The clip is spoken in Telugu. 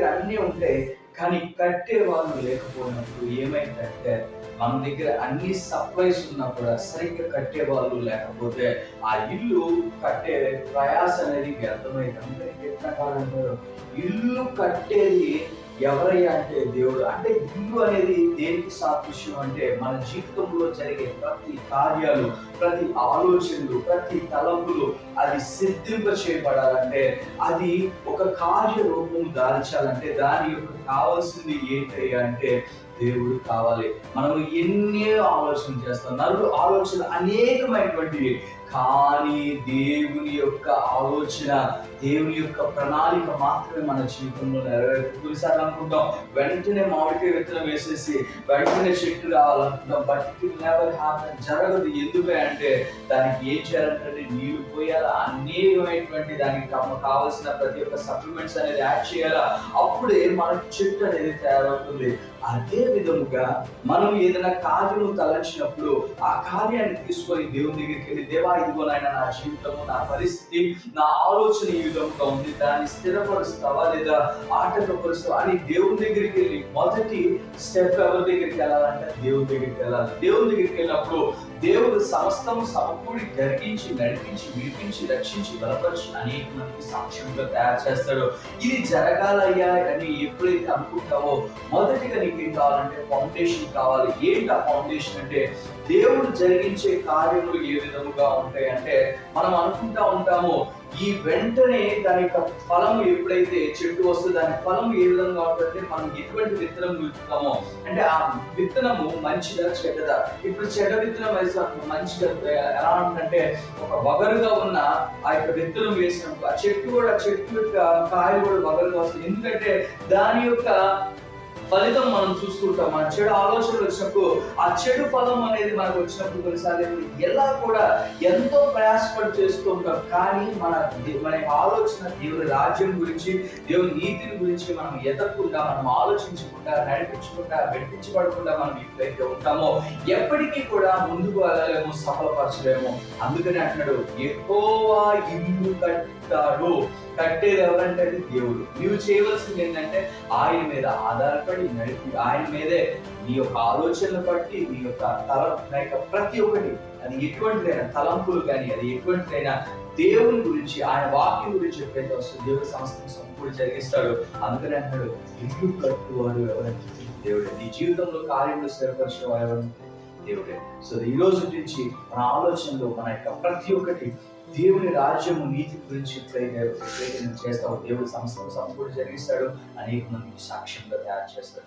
దగ్గర అన్నీ ఉంటాయి, కానీ కట్టే వాళ్ళు లేకపోయినప్పుడు ఏమైందంటే, మన దగ్గర అన్ని సప్లైస్ ఉన్నా కూడా సరిగ్గా కట్టే వాళ్ళు లేకపోతే ఆ ఇల్లు కట్టే ప్రయాస అనేది వ్యర్థమైంది. అందుకని కీర్తనకారుడు ఇల్లు కట్టేది ఎవరయ్యా అంటే దేవుడు. అంటే ఇల్లు అనేది దేనికి సాదృశ్యం అంటే మన జీవితంలో జరిగే ప్రతి కార్యాలు, ప్రతి ఆలోచనలు, ప్రతి తలంపులు అది సిద్ధింప చేయబడాలంటే, అది ఒక కార్య రూపం దాల్చాలంటే దాని యొక్క కావాల్సింది ఏంటయ్యా అంటే దేవుడు కావాలి. మనం ఎన్ని ఆలోచన చేస్తాం, నరుడు ఆలోచన అనేకమైనటువంటివి, కానీ దేవుని యొక్క ఆలోచన, దేవుని యొక్క ప్రణాళిక మాత్రమే మన జీవితంలో నెరవేరుతుంది. కొన్నిసార్లు అనుకుంటాం వెంటనే మామిడికాయ విత్తనం వేసేసి వెంటనే చెట్టు రావాలనుకుంటాం, బట్ ఇట్ నెవర్ హ్యాపెన్. జరగదు. ఎందుకు అంటే దానికి ఏం చేయాలంటే నీళ్లు పోయాలా, అనేకమైనటువంటి దానికి కావాల్సిన ప్రతి ఒక్క సప్లిమెంట్స్ అనేది యాడ్ చేయాలా, అప్పుడే మనకు చెట్టు అనేది తయారవుతుంది. అదే విధముగా మనం ఏదైనా కార్యం తలంచినప్పుడు ఆ కార్యాన్ని తీసుకొని దేవుని దగ్గరికి వెళ్ళి, దేవా ఇదిగో నాయన నా జీవితము, నా పరిస్థితి, నా ఆలోచన ఈ విధంగా ఉంది, దాన్ని స్థిరపరుస్తావా లేదా ఆటంకపరుస్తావా అని దేవుని దగ్గరికి వెళ్ళి మొదటి స్టెప్ ఎవరి దగ్గరికి వెళ్ళాలంటే దేవుని దగ్గరికి వెళ్ళాలి. దేవుని దగ్గరికి వెళ్ళినప్పుడు దేవుడు సమస్తము సమకూడి జరిగించి, నడిపించి, విడిపించి, రక్షించి, బలపరిచి అనేక మందికి సాక్ష్యంగా తయారు చేస్తాడు. ఇది జరగాలయ్యా అని ఎప్పుడైతే అనుకుంటావో మొదటిగా నీకు ఏం కావాలంటే ఫౌండేషన్ కావాలి. ఏంటి ఆ ఫౌండేషన్ అంటే, దేవుడు జరిగించే కార్యములు ఏ విధముగా ఉంటాయి అంటే, మనం అనుకుంటా ఉంటాము ఈ వెంటనే దాని యొక్క ఫలం ఎప్పుడైతే చెట్టు వస్తుంది దాని ఫలం ఏ విధంగా ఉంటుందంటే, మనం ఎటువంటి విత్తనం విత్తుతామో అంటే ఆ విత్తనము మంచిదా చెడ్డదా. ఇప్పుడు చెడ్డ విత్తనం వేసినప్పుడు మంచిగా ఎలా ఉంటుందంటే, ఒక వగరుగా ఉన్న ఆ యొక్క విత్తనం వేసినప్పుడు ఆ చెట్టు యొక్క కాయలు కూడా వగరుగా వస్తుంది. ఎందుకంటే దాని యొక్క ఫలితం మనం చూస్తుంటాం. మన చెడు ఆలోచనలు వచ్చినప్పుడు ఆ చెడు ఫలం అనేది మనకు వచ్చినప్పుడు కొన్నిసార్లు ఎలా కూడా ఎంతో ప్రయాసపడి చేస్తూ ఉంటాం, కానీ మన ఆలోచన దేవుని రాజ్యం గురించి, దేవుని నీతిని గురించి మనం ఎదగకుండా, మనం ఆలోచించకుండా, నడిపించకుండా, వెంటించబడకుండా మనం ఎప్పుడైతే ఉంటామో ఎప్పటికీ కూడా ముందుకు వెళ్ళలేము, సఫలపరచలేము. అందుకని అంటున్నాడు, యెహోవా ఇల్లు కట్టాడు. కట్టేది ఎవరంటే దేవుడు. నీవు చేయవలసింది ఏంటంటే ఆయన మీద ఆధారపడి నడిపి, ఆయన మీదే నీ యొక్క ఆలోచనలు బట్టి, నీ యొక్క ప్రతి ఒక్కటి, అది ఎటువంటిదైనా తలంపులు కానీ, అది ఎటువంటిదైనా దేవుని గురించి, ఆయన వాక్యం గురించి ఎప్పుడైతే వస్తుంది దేవుడు సమస్తం సమకూడి జరిగిస్తాడు. అందుకని అంటాడు, ఇల్లు కట్టువాడు ఎవరంటే దేవుడే. నీ జీవితంలో కార్యములు స్థిరపరిచేవాడు ఎవరంటే దేవుడే. సో ఈ రోజు నుంచి మన ఆలోచనలో మన యొక్క ప్రతి ఒక్కటి దేవుని రాజ్యము, నీతి గురించి ఎప్పుడైతే చేస్తావో దేవుడు సమస్తం సమకూడి జరిగిస్తాడు, అనేక మందికి సాక్ష్యంగా తయారు చేస్తాడు.